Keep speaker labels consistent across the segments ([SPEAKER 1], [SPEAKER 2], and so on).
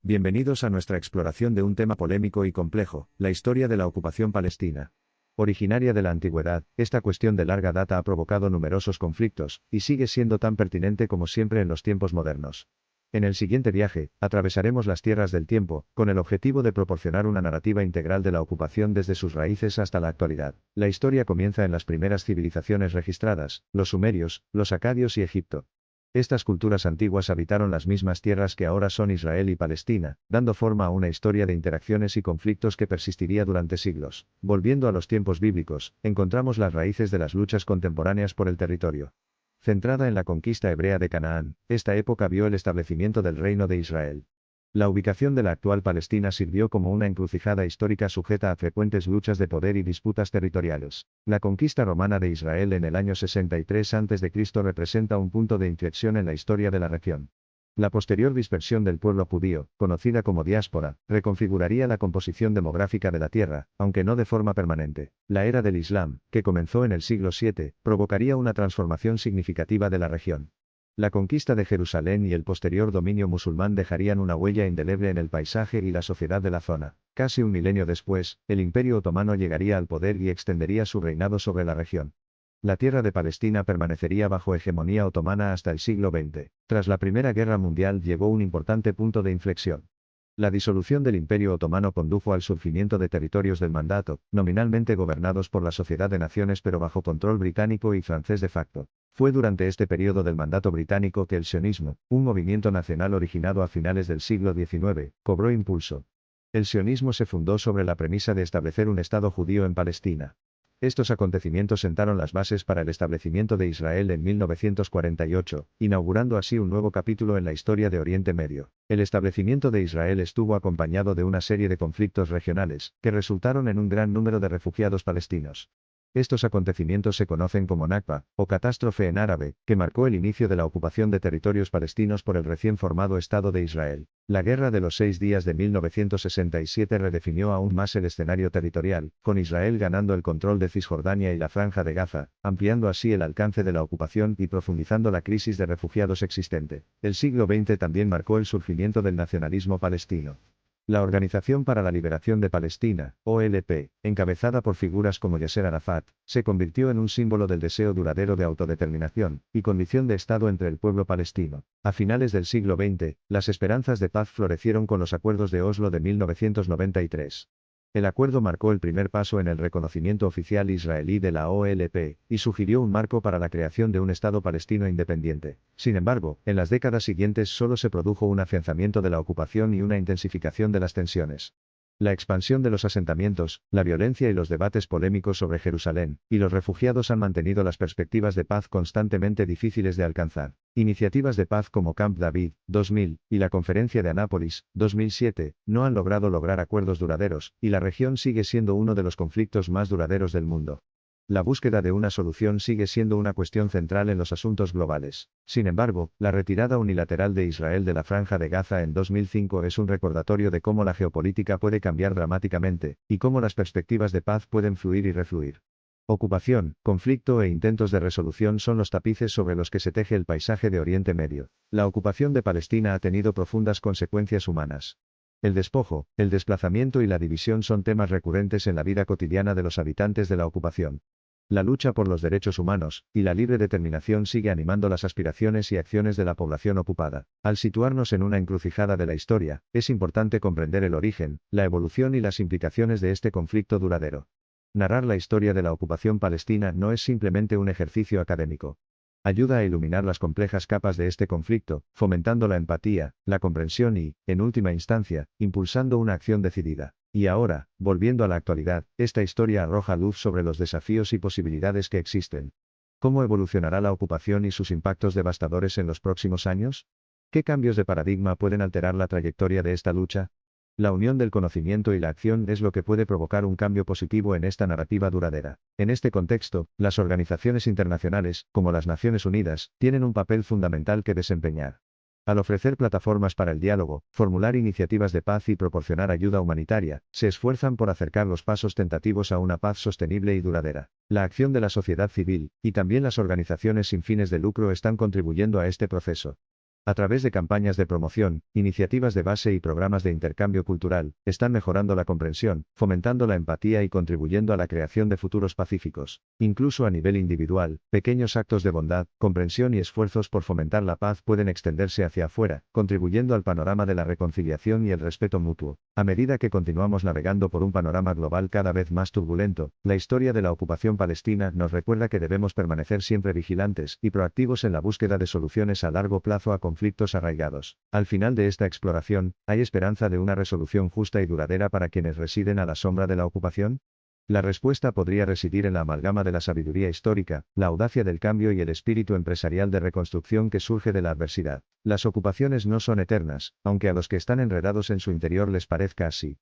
[SPEAKER 1] Bienvenidos a nuestra exploración de un tema polémico y complejo, la historia de la ocupación palestina. Originaria de la antigüedad, esta cuestión de larga data ha provocado numerosos conflictos, y sigue siendo tan pertinente como siempre en los tiempos modernos. En el siguiente viaje, atravesaremos las tierras del tiempo, con el objetivo de proporcionar una narrativa integral de la ocupación desde sus raíces hasta la actualidad. La historia comienza en las primeras civilizaciones registradas, los sumerios, los acadios y Egipto. Estas culturas antiguas habitaron las mismas tierras que ahora son Israel y Palestina, dando forma a una historia de interacciones y conflictos que persistiría durante siglos. Volviendo a los tiempos bíblicos, encontramos las raíces de las luchas contemporáneas por el territorio. Centrada en la conquista hebrea de Canaán, esta época vio el establecimiento del reino de Israel. La ubicación de la actual Palestina sirvió como una encrucijada histórica sujeta a frecuentes luchas de poder y disputas territoriales. La conquista romana de Israel en el año 63 a.C. representa un punto de inflexión en la historia de la región. La posterior dispersión del pueblo judío, conocida como diáspora, reconfiguraría la composición demográfica de la tierra, aunque no de forma permanente. La era del Islam, que comenzó en el siglo VII, provocaría una transformación significativa de la región. La conquista de Jerusalén y el posterior dominio musulmán dejarían una huella indeleble en el paisaje y la sociedad de la zona. Casi un milenio después, el Imperio Otomano llegaría al poder y extendería su reinado sobre la región. La tierra de Palestina permanecería bajo hegemonía otomana hasta el siglo XX. Tras la Primera Guerra Mundial llegó un importante punto de inflexión. La disolución del Imperio Otomano condujo al surgimiento de territorios del mandato, nominalmente gobernados por la Sociedad de Naciones pero bajo control británico y francés de facto. Fue durante este periodo del mandato británico que el sionismo, un movimiento nacional originado a finales del siglo XIX, cobró impulso. El sionismo se fundó sobre la premisa de establecer un Estado judío en Palestina. Estos acontecimientos sentaron las bases para el establecimiento de Israel en 1948, inaugurando así un nuevo capítulo en la historia de Oriente Medio. El establecimiento de Israel estuvo acompañado de una serie de conflictos regionales, que resultaron en un gran número de refugiados palestinos. Estos acontecimientos se conocen como Nakba, o catástrofe en árabe, que marcó el inicio de la ocupación de territorios palestinos por el recién formado Estado de Israel. La Guerra de los 6 días de 1967 redefinió aún más el escenario territorial, con Israel ganando el control de Cisjordania y la Franja de Gaza, ampliando así el alcance de la ocupación y profundizando la crisis de refugiados existente. El siglo XX también marcó el surgimiento del nacionalismo palestino. La Organización para la Liberación de Palestina, OLP, encabezada por figuras como Yasser Arafat, se convirtió en un símbolo del deseo duradero de autodeterminación y condición de Estado entre el pueblo palestino. A finales del siglo XX, las esperanzas de paz florecieron con los acuerdos de Oslo de 1993. El acuerdo marcó el primer paso en el reconocimiento oficial israelí de la OLP, y sugirió un marco para la creación de un Estado palestino independiente. Sin embargo, en las décadas siguientes solo se produjo un afianzamiento de la ocupación y una intensificación de las tensiones. La expansión de los asentamientos, la violencia y los debates polémicos sobre Jerusalén y los refugiados han mantenido las perspectivas de paz constantemente difíciles de alcanzar. Iniciativas de paz como Camp David, 2000, y la Conferencia de Anápolis, 2007, no han lograr acuerdos duraderos, y la región sigue siendo uno de los conflictos más duraderos del mundo. La búsqueda de una solución sigue siendo una cuestión central en los asuntos globales. Sin embargo, la retirada unilateral de Israel de la Franja de Gaza en 2005 es un recordatorio de cómo la geopolítica puede cambiar dramáticamente, y cómo las perspectivas de paz pueden fluir y refluir. Ocupación, conflicto e intentos de resolución son los tapices sobre los que se teje el paisaje de Oriente Medio. La ocupación de Palestina ha tenido profundas consecuencias humanas. El despojo, el desplazamiento y la división son temas recurrentes en la vida cotidiana de los habitantes de la ocupación. La lucha por los derechos humanos y la libre determinación sigue animando las aspiraciones y acciones de la población ocupada. Al situarnos en una encrucijada de la historia, es importante comprender el origen, la evolución y las implicaciones de este conflicto duradero. Narrar la historia de la ocupación palestina no es simplemente un ejercicio académico. Ayuda a iluminar las complejas capas de este conflicto, fomentando la empatía, la comprensión y, en última instancia, impulsando una acción decidida. Y ahora, volviendo a la actualidad, esta historia arroja luz sobre los desafíos y posibilidades que existen. ¿Cómo evolucionará la ocupación y sus impactos devastadores en los próximos años? ¿Qué cambios de paradigma pueden alterar la trayectoria de esta lucha? La unión del conocimiento y la acción es lo que puede provocar un cambio positivo en esta narrativa duradera. En este contexto, las organizaciones internacionales, como las Naciones Unidas, tienen un papel fundamental que desempeñar. Al ofrecer plataformas para el diálogo, formular iniciativas de paz y proporcionar ayuda humanitaria, se esfuerzan por acercar los pasos tentativos a una paz sostenible y duradera. La acción de la sociedad civil, y también las organizaciones sin fines de lucro están contribuyendo a este proceso. A través de campañas de promoción, iniciativas de base y programas de intercambio cultural, están mejorando la comprensión, fomentando la empatía y contribuyendo a la creación de futuros pacíficos. Incluso a nivel individual, pequeños actos de bondad, comprensión y esfuerzos por fomentar la paz pueden extenderse hacia afuera, contribuyendo al panorama de la reconciliación y el respeto mutuo. A medida que continuamos navegando por un panorama global cada vez más turbulento, la historia de la ocupación palestina nos recuerda que debemos permanecer siempre vigilantes y proactivos en la búsqueda de soluciones a largo plazo a conflictos arraigados. Al final de esta exploración, ¿hay esperanza de una resolución justa y duradera para quienes residen a la sombra de la ocupación? La respuesta podría residir en la amalgama de la sabiduría histórica, la audacia del cambio y el espíritu empresarial de reconstrucción que surge de la adversidad. Las ocupaciones no son eternas, aunque a los que están enredados en su interior les parezca así.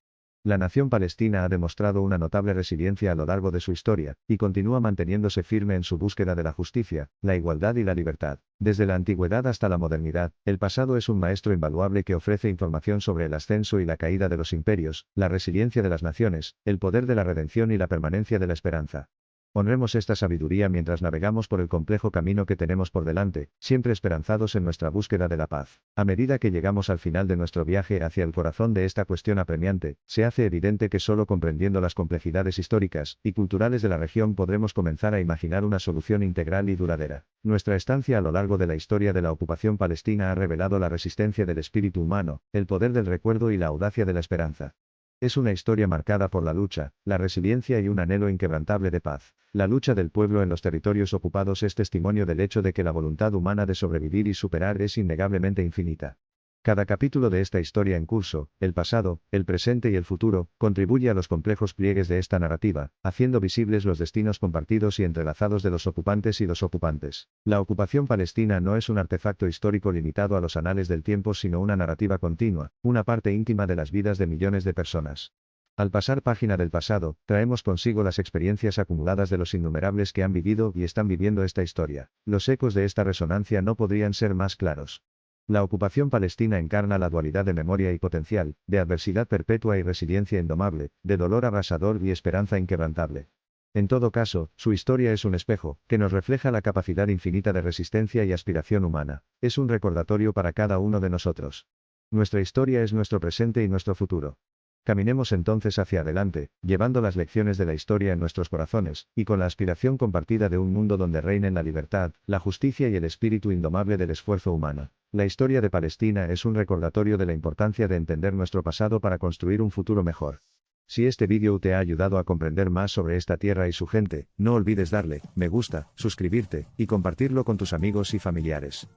[SPEAKER 1] La nación palestina ha demostrado una notable resiliencia a lo largo de su historia, y continúa manteniéndose firme en su búsqueda de la justicia, la igualdad y la libertad. Desde la antigüedad hasta la modernidad, el pasado es un maestro invaluable que ofrece información sobre el ascenso y la caída de los imperios, la resiliencia de las naciones, el poder de la redención y la permanencia de la esperanza. Honremos esta sabiduría mientras navegamos por el complejo camino que tenemos por delante, siempre esperanzados en nuestra búsqueda de la paz. A medida que llegamos al final de nuestro viaje hacia el corazón de esta cuestión apremiante, se hace evidente que solo comprendiendo las complejidades históricas y culturales de la región podremos comenzar a imaginar una solución integral y duradera. Nuestra estancia a lo largo de la historia de la ocupación palestina ha revelado la resistencia del espíritu humano, el poder del recuerdo y la audacia de la esperanza. Es una historia marcada por la lucha, la resiliencia y un anhelo inquebrantable de paz. La lucha del pueblo en los territorios ocupados es testimonio del hecho de que la voluntad humana de sobrevivir y superar es innegablemente infinita. Cada capítulo de esta historia en curso, el pasado, el presente y el futuro, contribuye a los complejos pliegues de esta narrativa, haciendo visibles los destinos compartidos y entrelazados de los ocupantes y los ocupantes. La ocupación palestina no es un artefacto histórico limitado a los anales del tiempo, sino una narrativa continua, una parte íntima de las vidas de millones de personas. Al pasar página del pasado, traemos consigo las experiencias acumuladas de los innumerables que han vivido y están viviendo esta historia. Los ecos de esta resonancia no podrían ser más claros. La ocupación palestina encarna la dualidad de memoria y potencial, de adversidad perpetua y resiliencia indomable, de dolor abrasador y esperanza inquebrantable. En todo caso, su historia es un espejo, que nos refleja la capacidad infinita de resistencia y aspiración humana. Es un recordatorio para cada uno de nosotros. Nuestra historia es nuestro presente y nuestro futuro. Caminemos entonces hacia adelante, llevando las lecciones de la historia en nuestros corazones, y con la aspiración compartida de un mundo donde reinen la libertad, la justicia y el espíritu indomable del esfuerzo humano. La historia de Palestina es un recordatorio de la importancia de entender nuestro pasado para construir un futuro mejor. Si este vídeo te ha ayudado a comprender más sobre esta tierra y su gente, no olvides darle me gusta, suscribirte, y compartirlo con tus amigos y familiares.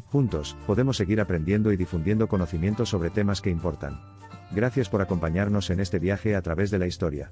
[SPEAKER 1] Juntos, podemos seguir aprendiendo y difundiendo conocimientos sobre temas que importan. Gracias por acompañarnos en este viaje a través de la historia.